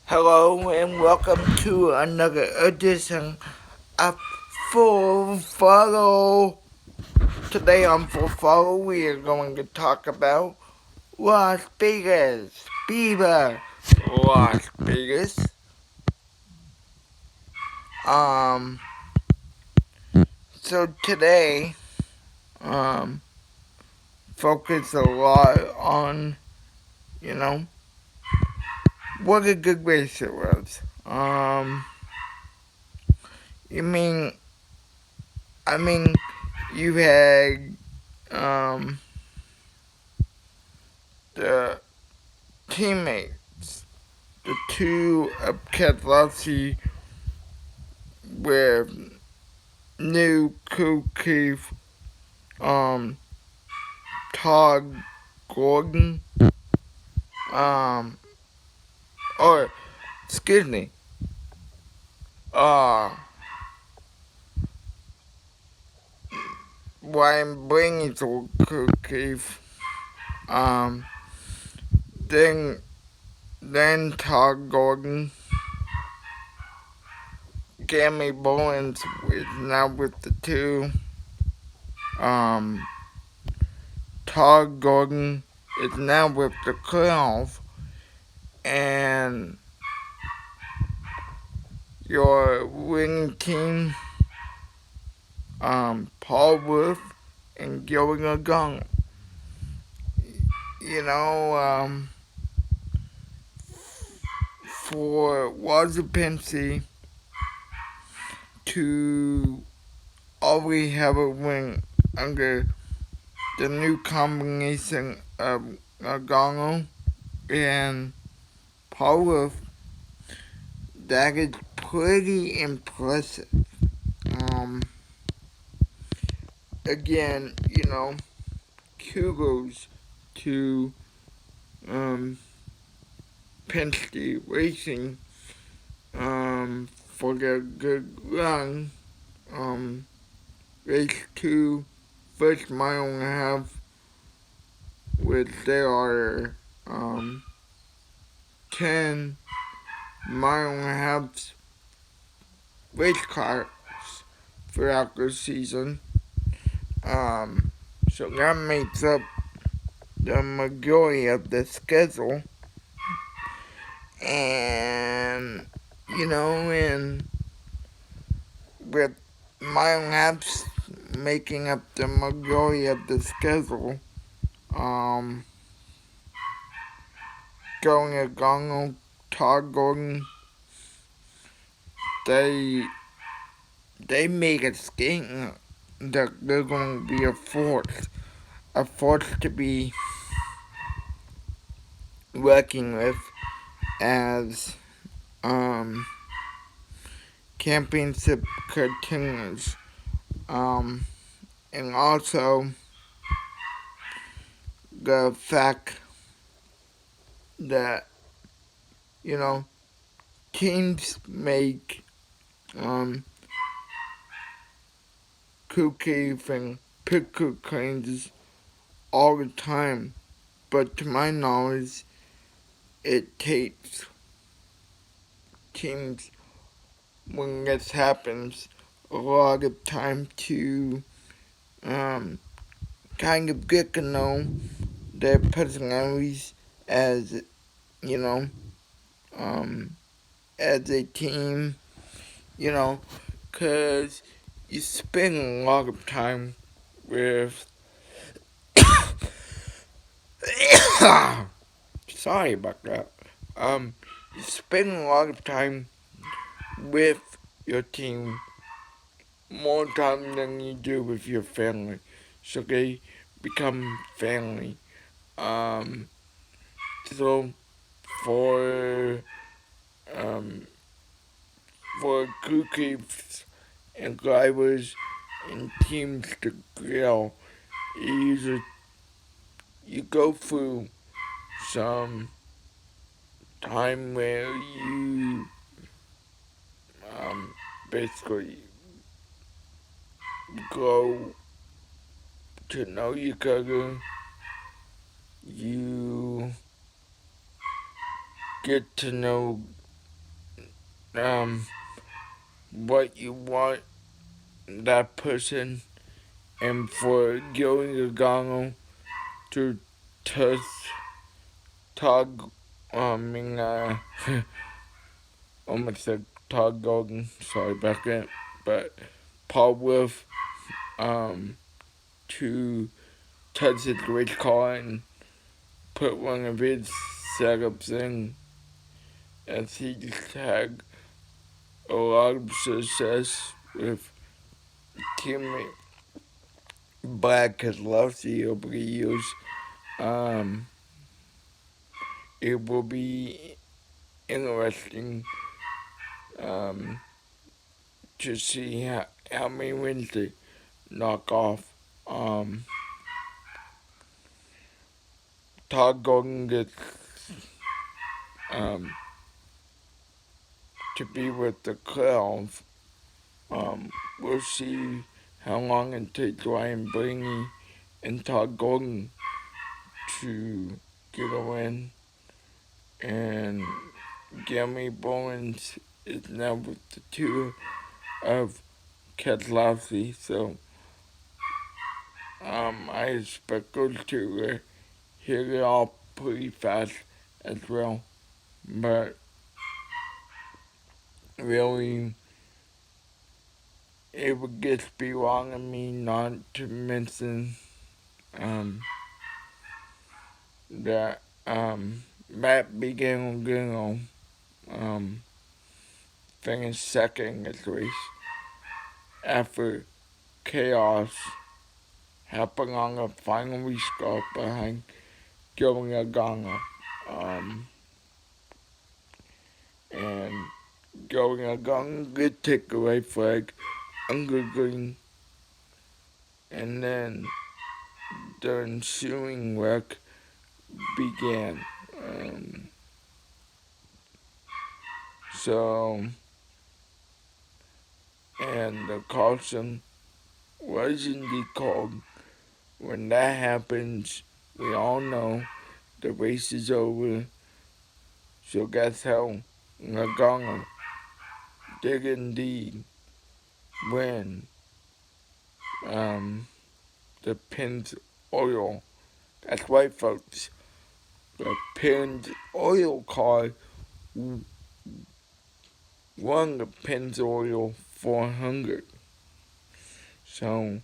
Hello and welcome to another edition of Full Follow. Today on Full Follow we are going to talk about Las Vegas, Viva Las Vegas. Um, so today, um, focus a lot on, you know, what a good race it was. You mean, I mean, you had, um, the teammates, the two of Keselowski with new crew chief, um, Todd Gordon, um, or, excuse me, uh, Ryan Blaney's old crew chief, um, then, then Todd Gordon, Gammy Bowens is now with the two, um, Todd Gordon is now with the 12, and your winning team, Paul Wolf and Gilligan Lagong. You know, for Walter Pensy to already have a win under the new combination of Lagong and Paul Wolf, that is pretty impressive. Again, kudos to Penske Racing for their good run. Race 2, first mile and a half, which there are 10 mile and a half race cars throughout the season. So that makes up the majority of the schedule. And, and with mile and a half making up the majority of the schedule, going to Gongo, Todd Gordon, they make a statement that they're going to be a force to be working with as championship continues. And also the fact that, teams make cookie and pickle claims all the time, but to my knowledge, it takes teams, when this happens, a lot of time to kind of get to know their personalities as, you know, as a team, because you spend a lot of time with sorry about that. You spend a lot of time with your team, more time than you do with your family. So they become family. Um, so for um, for cookies and drivers and teams to grill, you go through some time where you basically go to know each other. You get to know um, what you want that person, and for Joey Gargano to touch Todd, I mean, almost said Todd Golden, sorry about that, but Paul Wolf, to touch his race car and put one of his setups in, as he's had a lot of success with teammate Brad Keselowski over the years. Um, it will be interesting to see how many wins they knock off. Todd Golden gets to be with the Clouds. We'll see how long it takes Ryan Blaney and Todd Golden to get a win. And Jeremy Bowens is now with the two of Keselowski, so I expect those two hit it off pretty fast as well. But really, it would just be wrong of me not to mention that Matt Biggino finished second in this race after chaos happened on the final restart behind Joey Logano. And Joey Logano did take the right flag under green, and then the ensuing wreck began. And the caution was indeed called. When that happens, we all know the race is over. So guess how? Logano did indeed win the Pennzoil. That's right, folks. The Pennzoil car won the Pennzoil 400. So,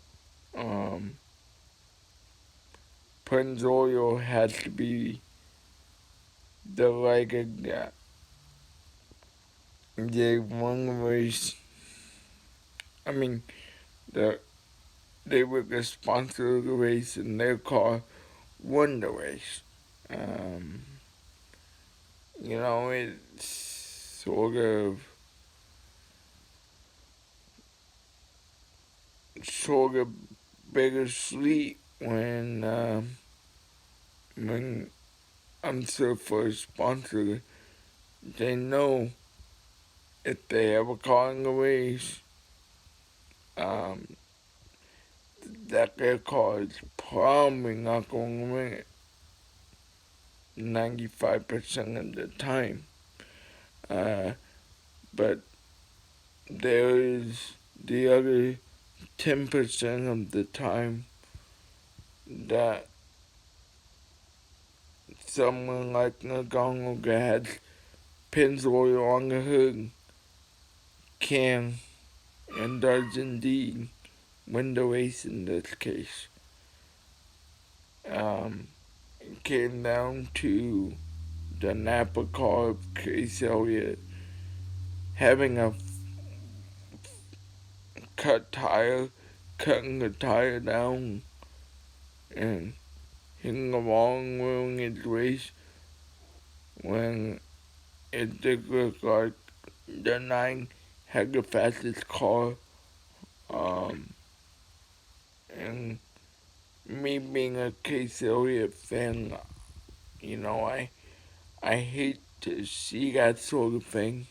Pennzoil has to be the leg that they won the race. I mean, they were the sponsor of the race, and their car won the race. It's sort of bittersweet when I'm sure for a sponsor, they know if they have a car in the race, that their car is probably not going to win it 95% of the time. But there is the other 10% of the time that someone like Logano that has Pennzoil on the hood can and does indeed win the race in this case. It came down to the Napa car of Chase Elliott having a cutting the tire down and hitting the wrong wheel in his race when it did look like the 9 had the fastest car. And me being a Chase Elliott fan, I hate to see that sort of thing,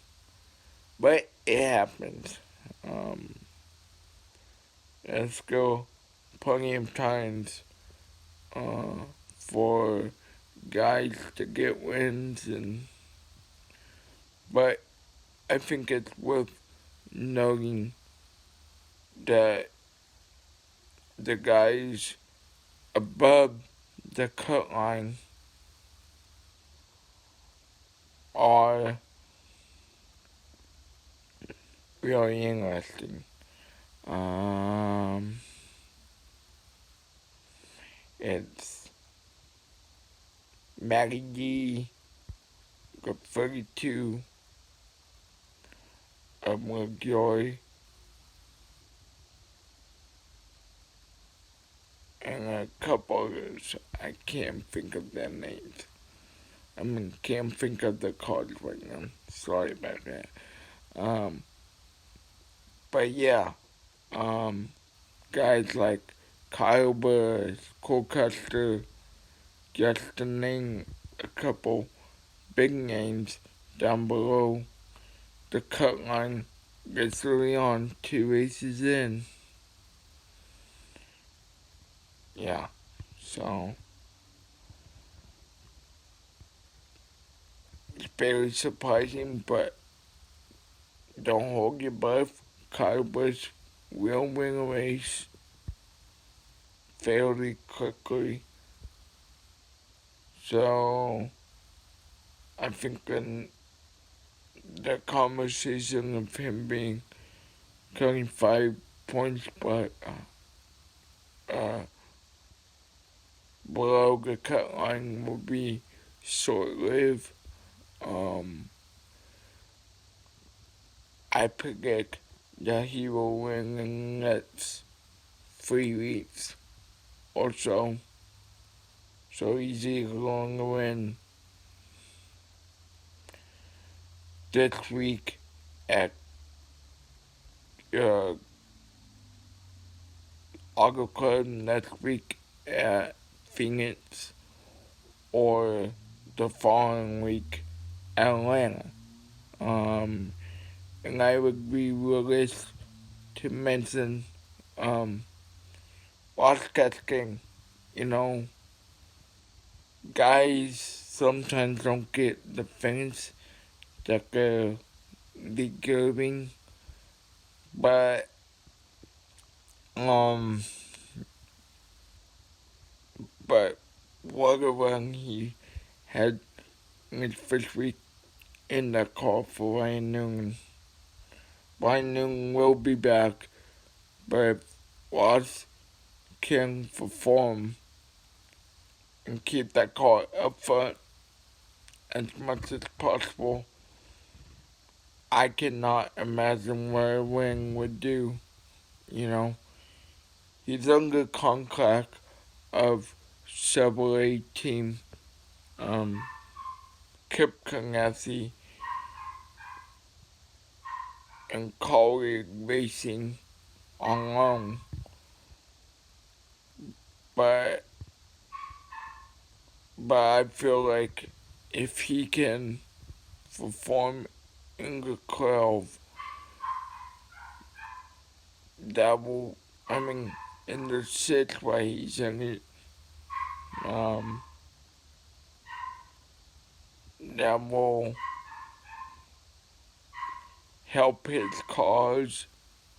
but it happens. There's still plenty of times for guys to get wins, but I think it's worth noting that the guys above the cut line are really interesting. It's Maggie G, got 32, Joy, and a couple others. I can't think of their names. Can't think of the cards right now. Sorry about that. But yeah, guys like Kyle Burris, Cole Custer, just to name a couple big names down below the cut line gets really on 2 races in. Yeah, so it's very surprising, but don't hold your breath. Kyle Busch will win a race fairly quickly. So I think in the conversation of him being 25 points but below the cut line will be short-lived. I predict that he will win in the next 3 weeks or so. So he's either going to win this week at Auto Club, next week at Phoenix, or the following week at Atlanta. And I would be remiss to mention Lost King. You know, guys sometimes don't get the fans that they're deserving, but but what a run he had in his first week in the car for Ryan Newman. Ryan Newman will be back, but if Ross can perform and keep that car up front as much as possible, I cannot imagine what a win would do. You know, he's under contract of Chevrolet team, Kip Ganassi and Colleague Racing on loan. But I feel like if he can perform in the 12, that will, in the 6 where he's in it, that will help his cause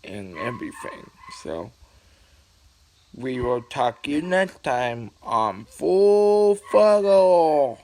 and everything. So we will talk to you next time on Full Throttle.